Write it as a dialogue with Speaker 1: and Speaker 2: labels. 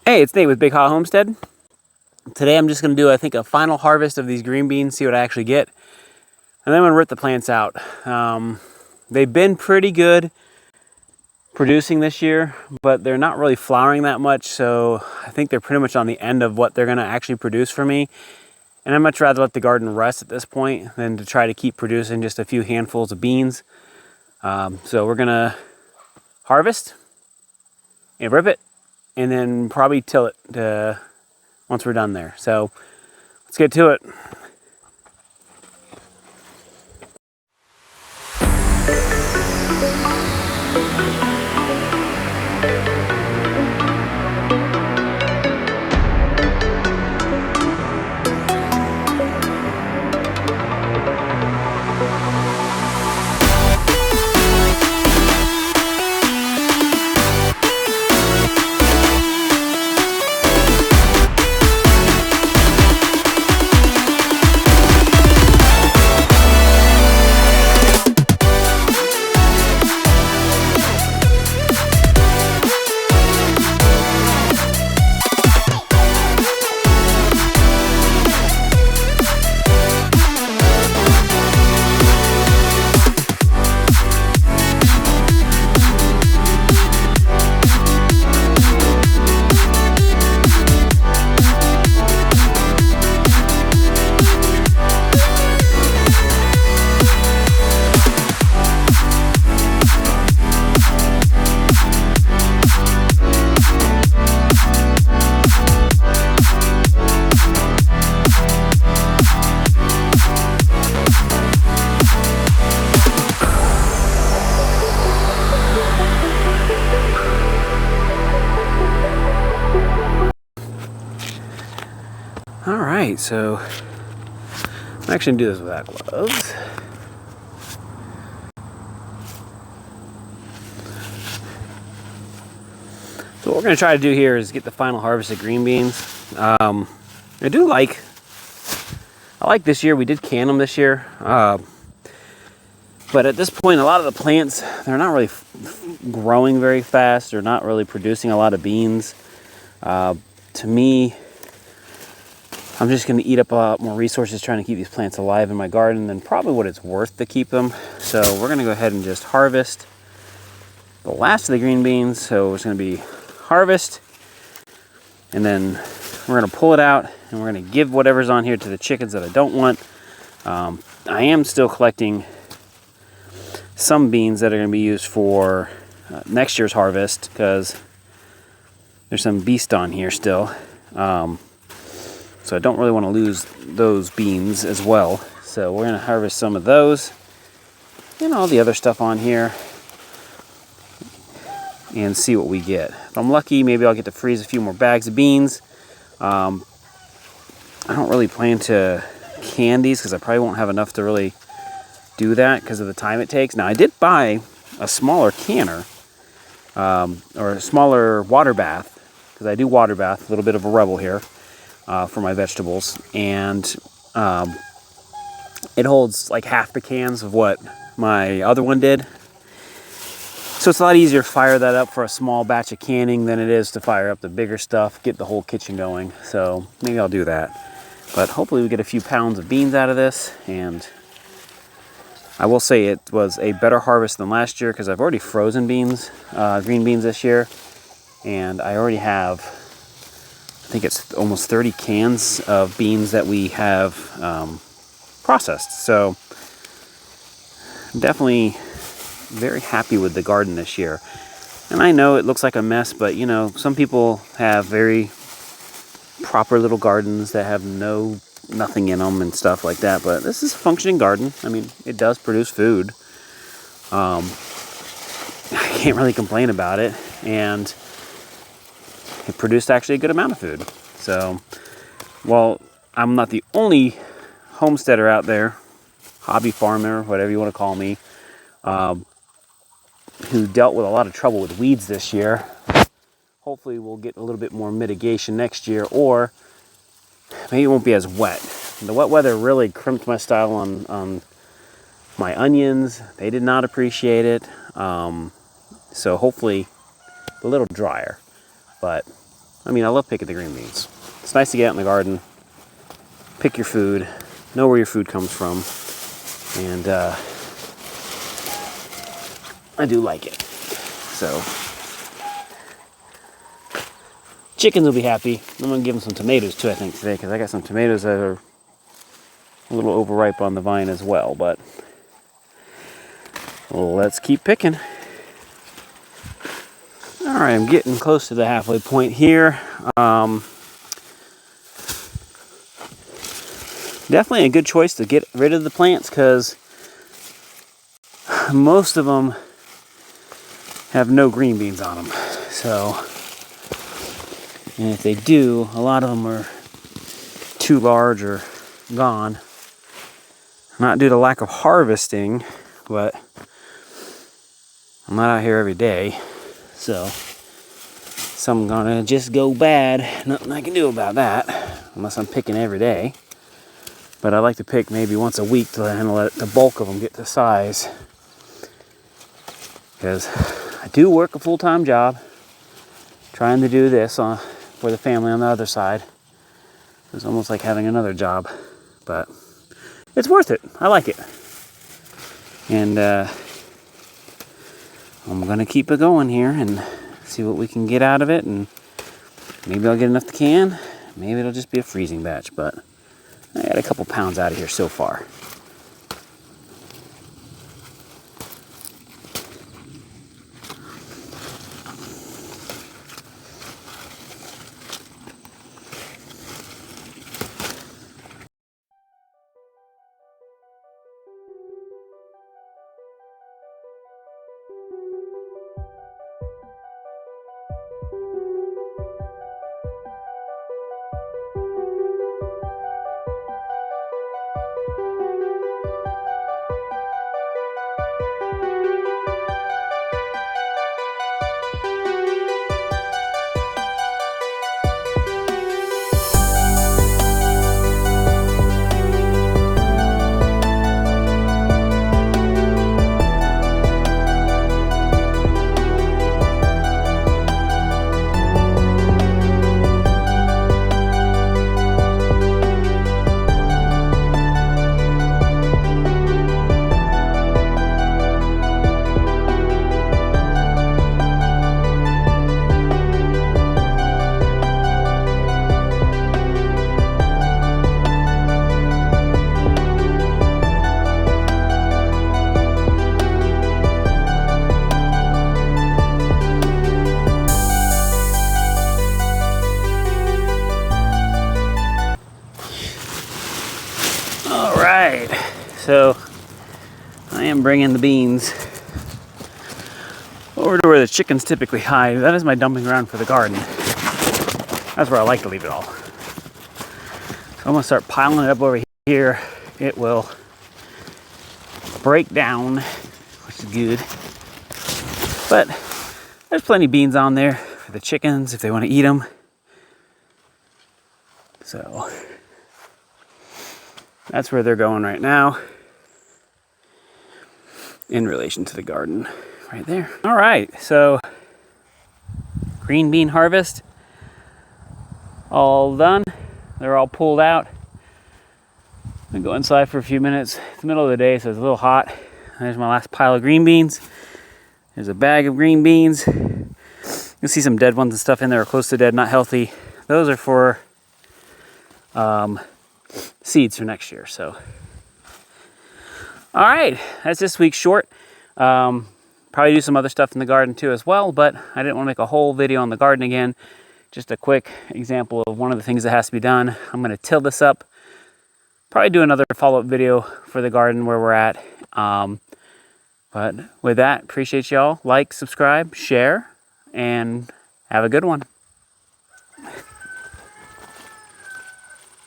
Speaker 1: Hey, it's Nate with Big Hot Homestead. Today I'm just going to do, I think, a final harvest of these green beans, see what I actually get. And then I'm going to rip the plants out. They've been pretty good producing this year, but they're not really flowering that much, so I think they're pretty much on the end of what they're going to actually produce for me. And I'd much rather let the garden rest at this point than to try to keep producing just a few handfuls of beans. So we're going to harvest and rip it, and then probably till it once we're done there. So let's get to it. Alright, so I'm actually going to do this without gloves. So what we're going to try to do here is get the final harvest of green beans. I like this year. We did can them this year. But at this point, a lot of the plants, they're not really growing very fast. They're not really producing a lot of beans. To me, I'm just going to eat up a lot more resources trying to keep these plants alive in my garden than probably what it's worth to keep them. So we're going to go ahead and just harvest the last of the green beans. So it's going to be harvest, and then we're going to pull it out, and we're going to give whatever's on here to the chickens that I don't want. I am still collecting some beans that are going to be used for next year's harvest, because there's some beast on here still. So I don't really want to lose those beans as well. So we're going to harvest some of those and all the other stuff on here and see what we get. If I'm lucky, maybe I'll get to freeze a few more bags of beans. I don't really plan to can these because I probably won't have enough to really do that because of the time it takes. Now, I did buy a smaller canner or a smaller water bath, because I do water bath, a little bit of a rebel here. For my vegetables, and it holds like half the cans of what my other one did. So it's a lot easier to fire that up for a small batch of canning than it is to fire up the bigger stuff, get the whole kitchen going. So maybe I'll do that. But hopefully we get a few pounds of beans out of this, and I will say it was a better harvest than last year because I've already frozen beans, green beans this year, and I already have, I think it's almost 30 cans of beans that we have processed. So I'm definitely very happy with the garden this year. And I know it looks like a mess, but you know, some people have very proper little gardens that have nothing in them and stuff like that. But this is a functioning garden. I mean, it does produce food. I can't really complain about it. And it produced actually a good amount of food. So, well, I'm not the only homesteader out there, hobby farmer, whatever you want to call me, who dealt with a lot of trouble with weeds this year. Hopefully we'll get a little bit more mitigation next year, or maybe it won't be as wet. The wet weather really crimped my style on my onions. They did not appreciate it. So hopefully a little drier. But I mean, I love picking the green beans. It's nice to get out in the garden, pick your food, know where your food comes from, and I do like it. So, chickens will be happy. I'm gonna give them some tomatoes too, I think, today, because I got some tomatoes that are a little overripe on the vine as well, but let's keep picking. All right, I'm getting close to the halfway point here. Definitely a good choice to get rid of the plants, because most of them have no green beans on them. So, and if they do, a lot of them are too large or gone. Not due to lack of harvesting, but I'm not out here every day. So, some gonna just go bad. Nothing I can do about that, unless I'm picking every day. But I like to pick maybe once a week to let the bulk of them get to size. Because I do work a full-time job, trying to do this for the family on the other side. It's almost like having another job, but it's worth it. I like it. And I'm gonna keep it going here and see what we can get out of it, and maybe I'll get enough to can. Maybe it'll just be a freezing batch, but I got a couple pounds out of here so far. So I am bringing the beans over to where the chickens typically hide. That is my dumping ground for the garden. That's where I like to leave it all. So I'm gonna start piling it up over here. It will break down, which is good. But there's plenty of beans on there for the chickens if they want to eat them. So that's where they're going right now in relation to the garden right there. All right, so green bean harvest all done. They're all pulled out. I'm gonna go inside for a few minutes. It's the middle of the day, so it's a little hot. There's my last pile of green beans. There's a bag of green beans. You'll see some dead ones and stuff in there, close to dead, not healthy. Those are for seeds for next year. So, all right, that's this week's short. Probably do some other stuff in the garden too as well, but I didn't want to make a whole video on the garden again. Just a quick example of one of the things that has to be done. I'm going to till this up. Probably do another follow-up video for the garden where we're at. But with that, appreciate y'all. Like, subscribe, share, and have a good one.